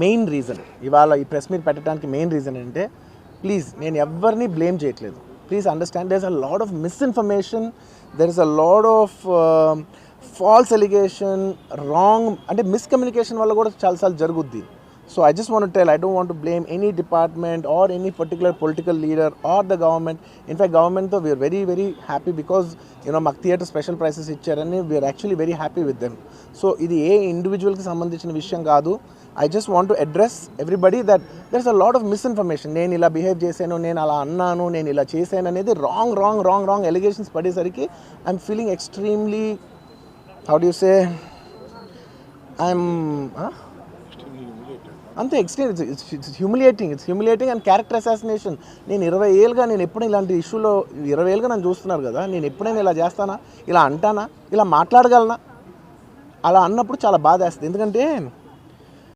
Main reason ఇవాళ ఈ press meet పెట్టడానికి మెయిన్ రీజన్ అంటే ప్లీజ్ నేను ఎవరిని బ్లేమ్ చేయట్లేదు. Please understand there is a lot of misinformation, there is a lot of false allegation, wrong అంటే మిస్కమ్యూనికేషన్ వల్ల కూడా చాలాసార్లు జరుగుద్ది. So I just want to tell, I don't want to blame any department or any particular political leader or the government. In fact, government though we are very very happy because మాకు theatre special prices ఇచ్చారని we are actually very happy with them. So ఇది ఏ ఇండివిజువల్కి సంబంధించిన విషయం కాదు. I just want to address everybody that there is a lot of misinformation. నేను ఇలా behave చేశాను, నేను అలా అన్నాను, నేను ఇలా చేశాను అనేది రాంగ్ ఎలిగేషన్స్ పడేసరికి I'm feeling extremely, how do you say, I'm అంతే extreme. It's humiliating and character assassination. నేను 20 ఏళ్ళుగా నేను ఎప్పుడు ఇలాంటి ఇష్యూలో 20 ఏళ్ళుగా నన్ను చూస్తున్నారు కదా, నేను ఎప్పుడైనా ఇలా చేస్తానా, ఇలా అంటానా, ఇలా మాట్లాడగలనా? అలా అన్నప్పుడు చాలా బాధ వేస్తుంది. ఎందుకంటే